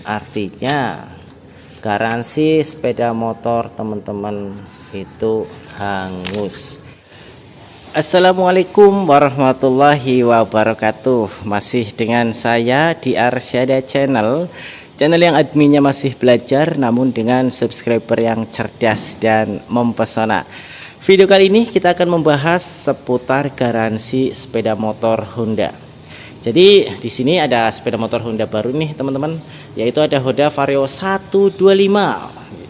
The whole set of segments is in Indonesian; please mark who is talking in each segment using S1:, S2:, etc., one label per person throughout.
S1: artinya garansi sepeda motor teman-teman itu hangus. Assalamualaikum warahmatullahi wabarakatuh. Masih dengan saya di Arsyada Channel yang adminnya masih belajar namun dengan subscriber yang cerdas dan mempesona. Video kali ini kita akan membahas seputar garansi sepeda motor Honda. Jadi di sini ada sepeda motor Honda baru nih teman-teman, yaitu ada Honda Vario 125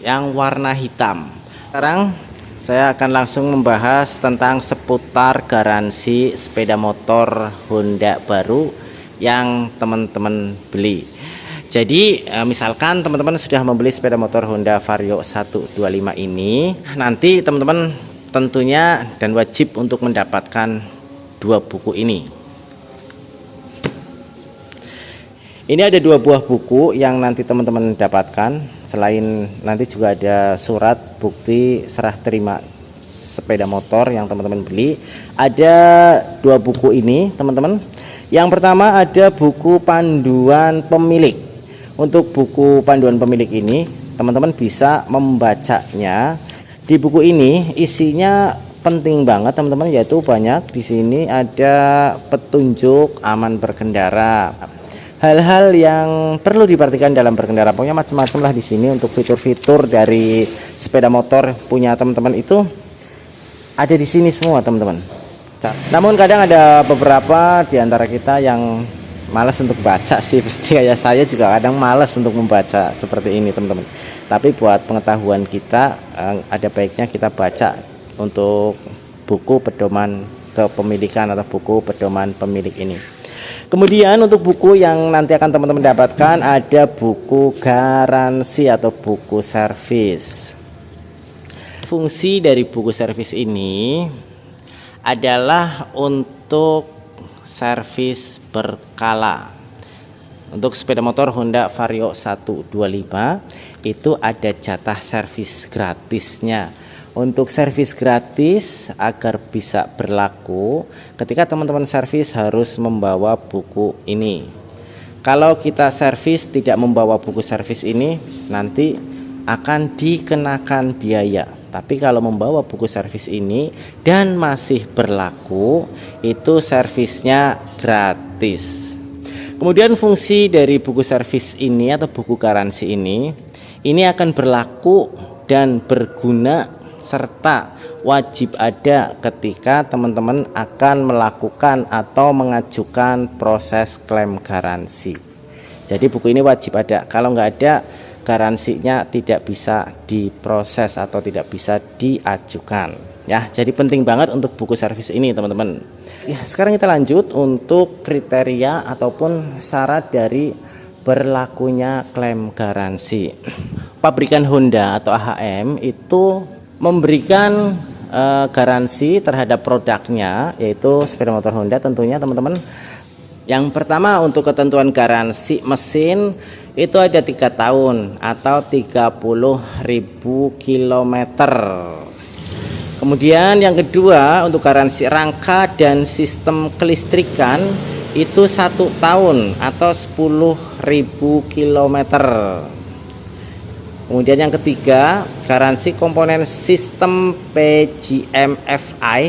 S1: yang warna hitam. Sekarang saya akan langsung membahas tentang seputar garansi sepeda motor Honda baru yang teman-teman beli. Jadi misalkan teman-teman sudah membeli sepeda motor Honda Vario 125 ini, nanti teman-teman tentunya dan wajib untuk mendapatkan dua buku ini. Ini ada dua buah buku yang nanti teman-teman dapatkan. Selain nanti juga ada surat bukti serah terima sepeda motor yang teman-teman beli. Ada dua buku ini teman-teman. Yang pertama ada buku panduan pemilik. Untuk buku panduan pemilik ini teman-teman bisa membacanya. Di buku ini isinya penting banget teman-teman, yaitu banyak. Di sini ada petunjuk aman berkendara, hal-hal yang perlu diperhatikan dalam berkendara, pokoknya macam-macam lah di sini. Untuk fitur-fitur dari sepeda motor punya teman-teman itu ada di sini semua teman-teman. Namun kadang ada beberapa di antara kita yang malas untuk baca sih, pasti kayak saya juga kadang malas untuk membaca seperti ini teman-teman. Tapi buat pengetahuan kita ada baiknya kita baca untuk buku pedoman kepemilikan atau buku pedoman pemilik ini. Kemudian untuk buku yang nanti akan teman-teman dapatkan ada buku garansi atau buku servis. Fungsi dari buku servis ini adalah untuk servis berkala. Untuk sepeda motor Honda Vario 125 itu ada jatah servis gratisnya. Untuk servis gratis agar bisa berlaku, ketika teman-teman servis harus membawa buku ini. Kalau kita servis tidak membawa buku servis ini, nanti akan dikenakan biaya. Tapi kalau membawa buku servis ini dan masih berlaku, itu servisnya gratis. Kemudian fungsi dari buku servis ini atau buku garansi ini akan berlaku dan berguna serta wajib ada ketika teman-teman akan melakukan atau mengajukan proses klaim garansi. Jadi buku ini wajib ada. Kalau nggak ada, garansinya tidak bisa diproses atau tidak bisa diajukan. Ya, jadi penting banget untuk buku servis ini teman-teman. Ya, sekarang kita lanjut untuk kriteria ataupun syarat dari berlakunya klaim garansi. Pabrikan Honda atau AHM itu memberikan garansi terhadap produknya, yaitu sepeda motor Honda tentunya teman-teman. Yang pertama untuk ketentuan garansi mesin itu ada 3 tahun atau 30.000 km. Kemudian yang kedua untuk garansi rangka dan sistem kelistrikan itu 1 tahun atau 10.000 km. Kemudian yang ketiga, garansi komponen sistem PGM-FI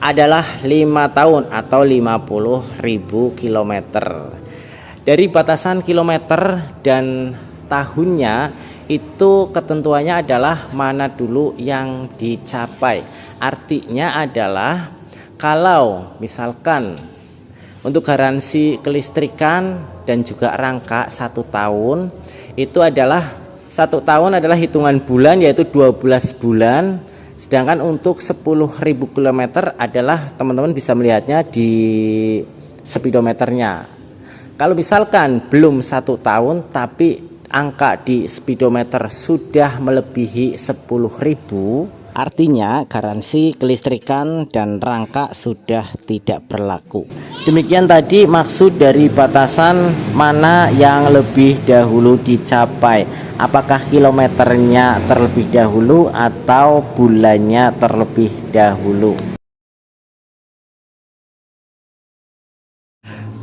S1: adalah 5 tahun atau 50.000 km. Dari batasan kilometer dan tahunnya itu ketentuannya adalah mana dulu yang dicapai. Artinya adalah kalau misalkan untuk garansi kelistrikan dan juga rangka 1 tahun itu adalah 1 tahun adalah hitungan bulan, yaitu 12 bulan. Sedangkan untuk 10.000 km adalah teman-teman bisa melihatnya di speedometernya. Kalau misalkan belum 1 tahun tapi angka di speedometer sudah melebihi 10.000, artinya garansi kelistrikan dan rangka sudah tidak berlaku. Demikian tadi maksud dari batasan mana yang lebih dahulu dicapai. Apakah kilometernya terlebih dahulu atau bulannya terlebih dahulu.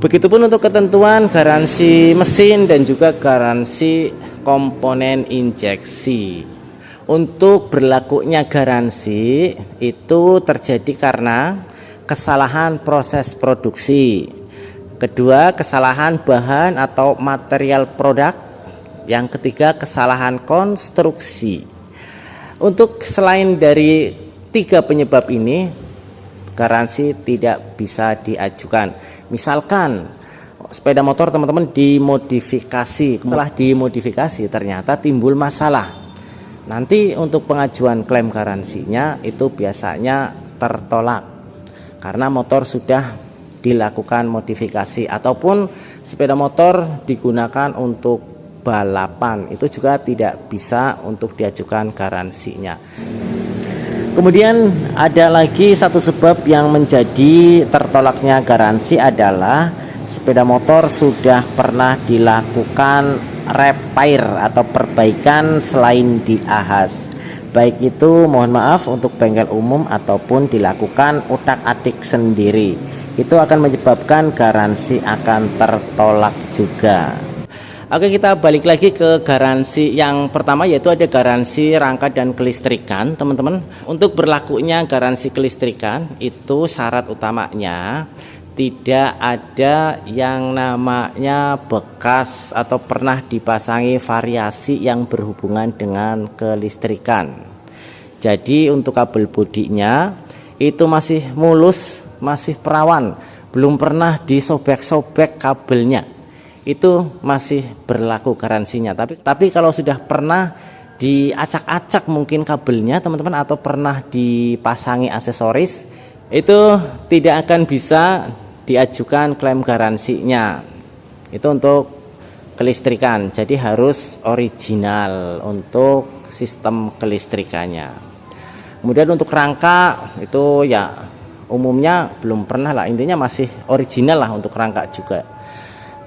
S1: Begitupun untuk ketentuan garansi mesin dan juga garansi komponen injeksi. Untuk berlakunya garansi itu terjadi karena kesalahan proses produksi. Kedua, kesalahan bahan atau material produk. Yang ketiga, kesalahan konstruksi. Untuk selain dari 3 penyebab ini, garansi tidak bisa diajukan. Misalkan sepeda motor teman-teman dimodifikasi, setelah dimodifikasi ternyata timbul masalah. Nanti untuk pengajuan klaim garansinya itu biasanya tertolak karena motor sudah dilakukan modifikasi ataupun sepeda motor digunakan untuk balapan, itu juga tidak bisa untuk diajukan garansinya. Kemudian ada lagi satu sebab yang menjadi tertolaknya garansi adalah sepeda motor sudah pernah dilakukan repair atau perbaikan selain di ahas. Baik itu mohon maaf untuk bengkel umum ataupun dilakukan utak-atik sendiri. Itu akan menyebabkan garansi akan tertolak juga. Oke, kita balik lagi ke garansi yang pertama, yaitu ada garansi rangka dan kelistrikan, teman-teman. Untuk berlakunya garansi kelistrikan itu syarat utamanya tidak ada yang namanya bekas atau pernah dipasangi variasi yang berhubungan dengan kelistrikan. Jadi untuk kabel bodinya itu masih mulus, masih perawan, belum pernah disobek-sobek kabelnya, itu masih berlaku garansinya. Tapi kalau sudah pernah diacak-acak mungkin kabelnya teman-teman, atau pernah dipasangi aksesoris, itu tidak akan bisa diajukan klaim garansinya. Itu untuk kelistrikan, jadi harus original untuk sistem kelistrikannya. Kemudian untuk rangka itu ya umumnya belum pernah lah, intinya masih original lah untuk rangka juga.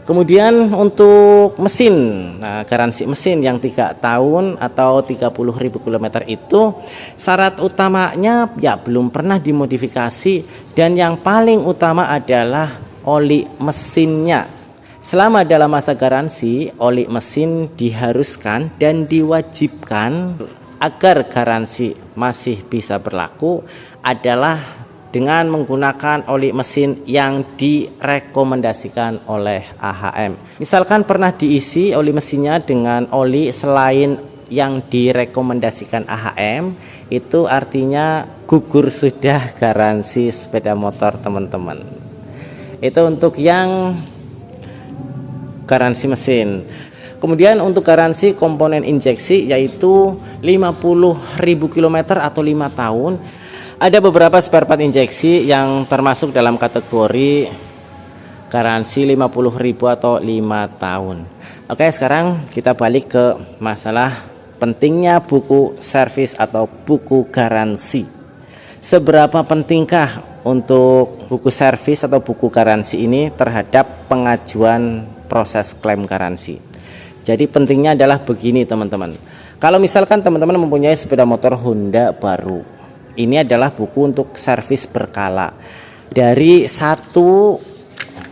S1: Kemudian untuk mesin, nah garansi mesin yang 3 tahun atau 30.000 km itu syarat utamanya ya belum pernah dimodifikasi, dan yang paling utama adalah oli mesinnya. Selama dalam masa garansi, oli mesin diharuskan dan diwajibkan agar garansi masih bisa berlaku adalah dengan menggunakan oli mesin yang direkomendasikan oleh AHM. Misalkan pernah diisi oli mesinnya dengan oli selain yang direkomendasikan AHM, itu artinya gugur sudah garansi sepeda motor teman-teman. Itu untuk yang garansi mesin. Kemudian untuk garansi komponen injeksi yaitu 50.000 km atau 5 tahun. Ada beberapa spare part injeksi yang termasuk dalam kategori garansi 50.000 atau 5 tahun. Oke, sekarang kita balik ke masalah pentingnya buku servis atau buku garansi. Seberapa pentingkah untuk buku servis atau buku garansi ini terhadap pengajuan proses klaim garansi? Jadi pentingnya adalah begini teman-teman. Kalau misalkan teman-teman mempunyai sepeda motor Honda baru, ini adalah buku untuk servis berkala. Dari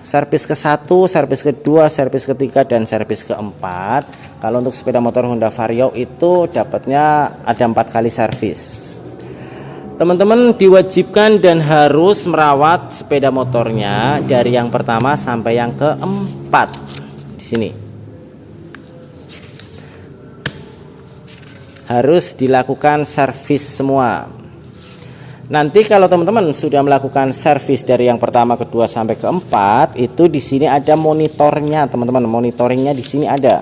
S1: servis ke-1, servis ke-2, servis ke-3, dan servis ke-4. Kalau untuk sepeda motor Honda Vario itu dapatnya ada 4 kali servis. Teman-teman diwajibkan dan harus merawat sepeda motornya dari yang pertama sampai yang ke-4. Di sini harus dilakukan servis semua. Nanti kalau teman-teman sudah melakukan servis dari yang pertama, kedua sampai keempat, itu di sini ada monitornya, teman-teman. Monitoringnya di sini ada.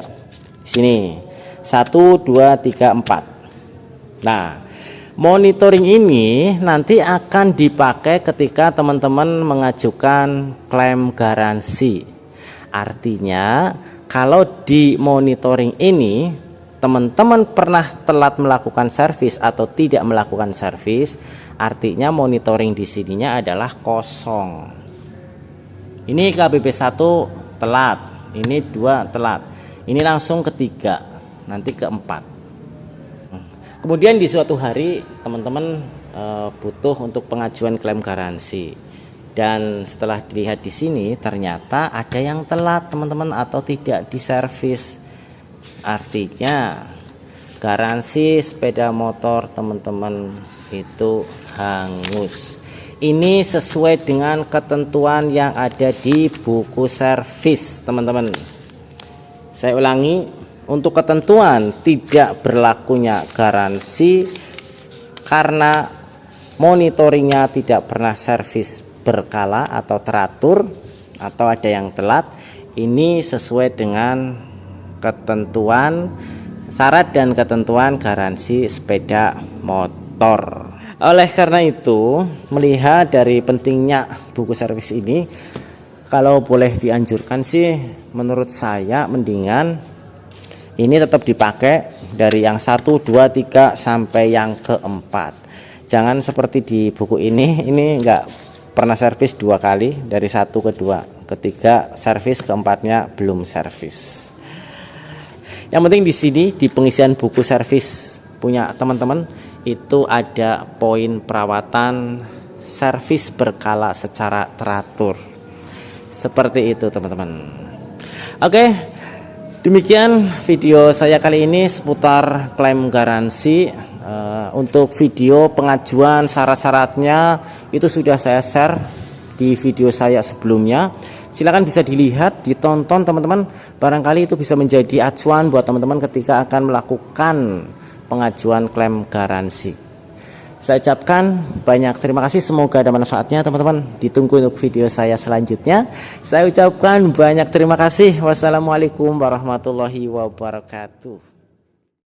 S1: Di sini 1, 2, 3, 4. Nah, monitoring ini nanti akan dipakai ketika teman-teman mengajukan klaim garansi. Artinya, kalau di monitoring ini teman-teman pernah telat melakukan servis atau tidak melakukan servis, artinya monitoring di sininya adalah kosong. Ini KBB 1 telat, ini 2 telat, ini langsung ketiga, nanti keempat. Kemudian di suatu hari teman-teman butuh untuk pengajuan klaim garansi. Dan setelah dilihat di sini ternyata ada yang telat teman-teman atau tidak diservis. Artinya garansi sepeda motor teman-teman itu hangus. Ini sesuai dengan ketentuan yang ada di buku servis teman-teman. Saya ulangi, untuk ketentuan tidak berlakunya garansi karena monitoringnya tidak pernah servis berkala atau teratur atau ada yang telat. Ini sesuai dengan ketentuan, syarat dan ketentuan garansi sepeda motor. Oleh karena itu, melihat dari pentingnya buku servis ini, kalau boleh dianjurkan sih menurut saya mendingan ini tetap dipakai dari yang 1, 2, 3 sampai yang keempat. Jangan seperti di buku ini enggak pernah servis 2 kali, dari 1 ke 2, ketiga servis, keempatnya belum servis. Yang penting di sini di pengisian buku servis punya teman-teman itu ada poin perawatan servis berkala secara teratur. Seperti itu teman-teman. Oke, demikian video saya kali ini seputar klaim garansi. Untuk video pengajuan syarat-syaratnya itu sudah saya share di video saya sebelumnya. Silakan bisa dilihat, ditonton teman-teman. Barangkali itu bisa menjadi acuan buat teman-teman ketika akan melakukan pengajuan klaim garansi. Saya ucapkan banyak terima kasih, semoga ada manfaatnya teman-teman. Ditunggu untuk video saya selanjutnya. Saya ucapkan banyak terima kasih. Wassalamualaikum warahmatullahi wabarakatuh.